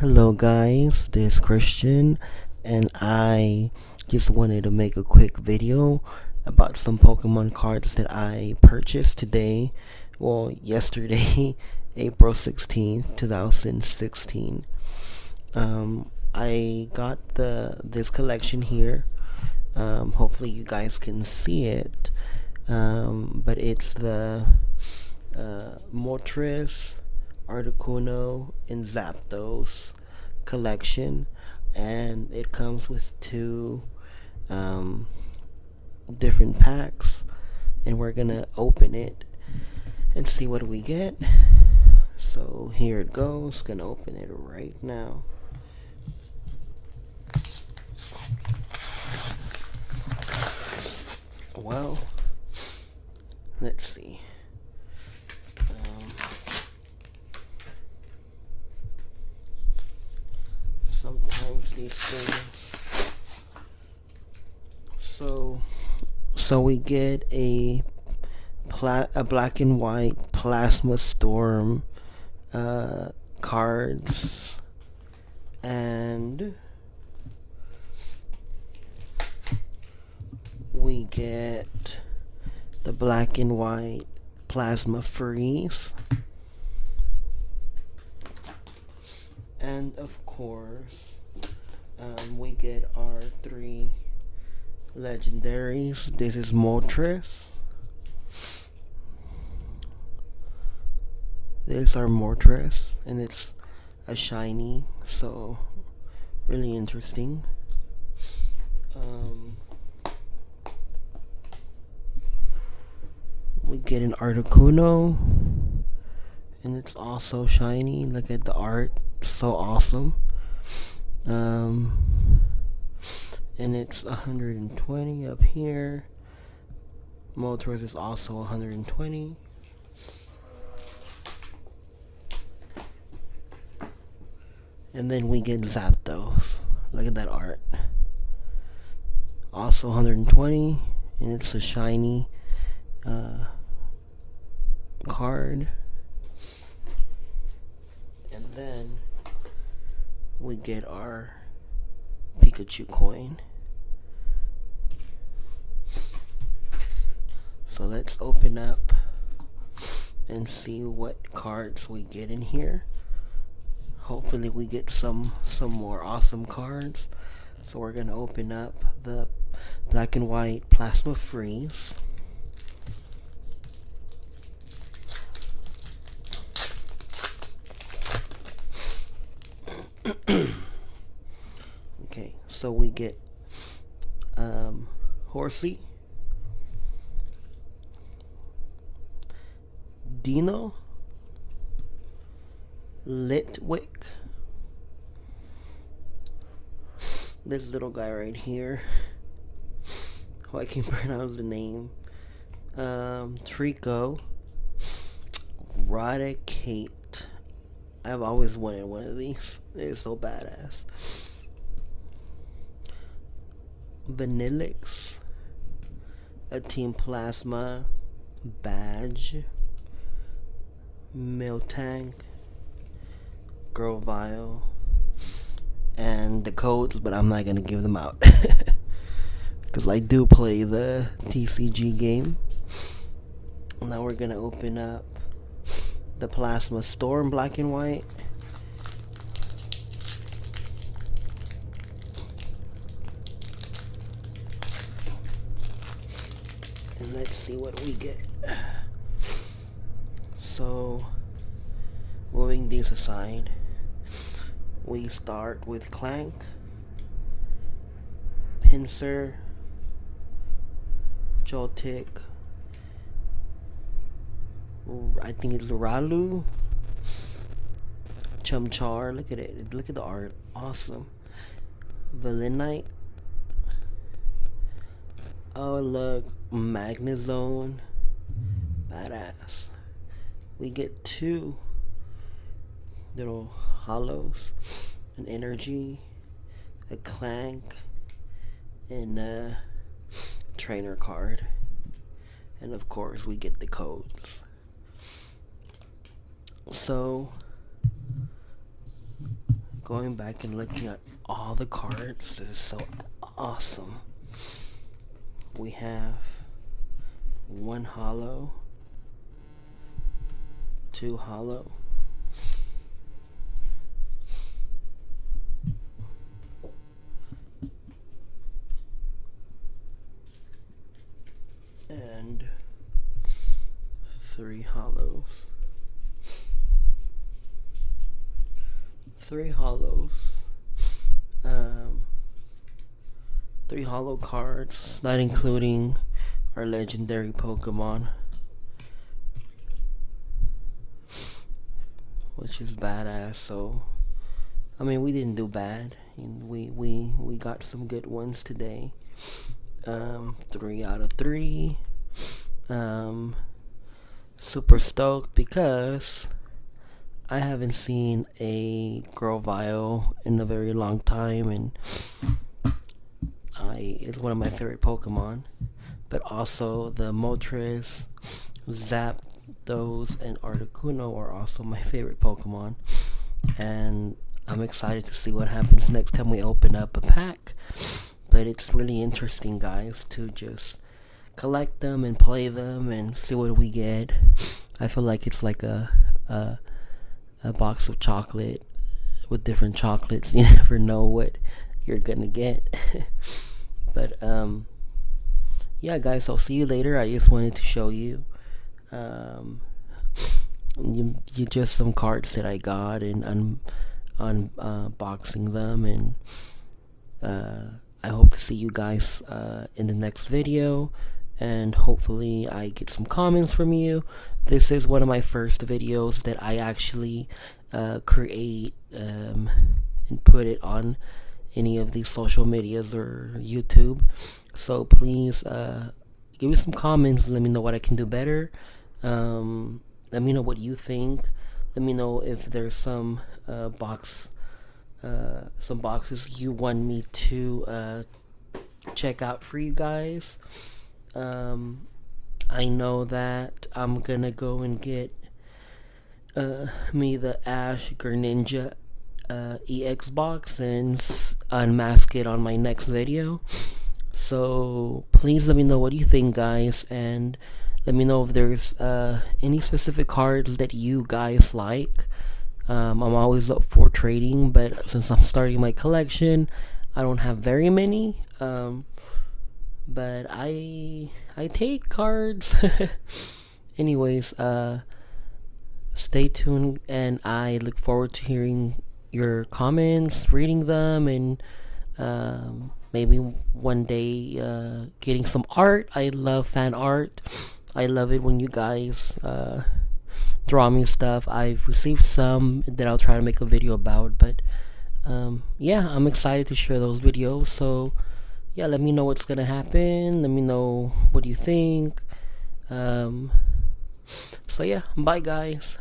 Hello guys, this is Christian and I just wanted to make a quick video about some Pokemon cards that I purchased today, yesterday, April 16th, 2016. I got this collection here. Hopefully you guys can see it. But it's the Moltres, Articuno, and Zapdos collection, and it comes with two different packs, and we're gonna open it and see what we get. So here it goes. Gonna open it right now. Well, let's see. Sometimes these things. So we get a black and white plasma storm cards, and we get the black and white plasma freeze, and of course we get our three legendaries. This is Moltres. This is our Moltres, and it's a shiny, so really interesting. We get an Articuno, and it's also shiny. Look at the art, so awesome. And it's 120 up here. Moltres is also 120. And then we get Zapdos. Look at that art. Also 120, and it's a shiny card. And then we get our Pikachu coin. So let's open up and see what cards we get in here. Hopefully we get some more awesome cards. So we're gonna open up the black and white plasma freeze. Okay, so we get Horsey, Dino, Litwick, this little guy right here, oh, I can't pronounce the name, Trico, Rodicate. I've always wanted one of these. They're so badass. Vanillix, a Team Plasma badge, Miltank, Grovile, and the codes, but I'm not gonna give them out because I do play the TCG game. Now we're gonna open up the Plasma Storm black and white. And let's see what we get. So, moving these aside, we start with Clank, Pinsir, Joltik, I think it's Ralu, Chumchar. Look at it. Look at the art. Awesome. Valinite. Oh look, Magnezone. Badass. We get two little holos, an energy, a Clank, and a trainer card. And of course we get the codes. So going back and looking at all the cards, this is so awesome. We have 1 holo, 2 holo, and 3 holos. 3 holos. 3 holo cards, not including our legendary Pokemon, which is badass. So, I mean, we didn't do bad. We got some good ones today. 3 out of 3. Super stoked because I haven't seen a Grovyle in a very long time, and it's one of my favorite Pokemon. But also the Moltres, Zapdos, and Articuno are also my favorite Pokemon, and I'm excited to see what happens next time we open up a pack. But it's really interesting, guys, to just collect them and play them and see what we get. I feel like it's like a box of chocolate with different chocolates. You never know what you're gonna get. But yeah, guys, I'll see you later. I just wanted to show you you just some cards that I got, and unboxing them, and I hope to see you guys in the next video, and hopefully I get some comments from you. This is one of my first videos that I actually create and put it on any of these social medias or YouTube. So please give me some comments. Let me know what I can do better. Let me know what you think. Let me know if there's some boxes you want me to check out for you guys. I know that I'm gonna go and get me the Ash Greninja EX box and unmask it on my next video. So please let me know what you think, guys, and let me know if there's any specific cards that you guys like. I'm always up for trading, but since I'm starting my collection, I don't have very many. But I take cards. Anyways, stay tuned, and I look forward to hearing your comments, reading them, and maybe one day getting some art. I love fan art. I love it when you guys draw me stuff. I've received some that I'll try to make a video about, but yeah, I'm excited to share those videos. So yeah, let me know what's gonna happen. Let me know what you think. So yeah, bye guys.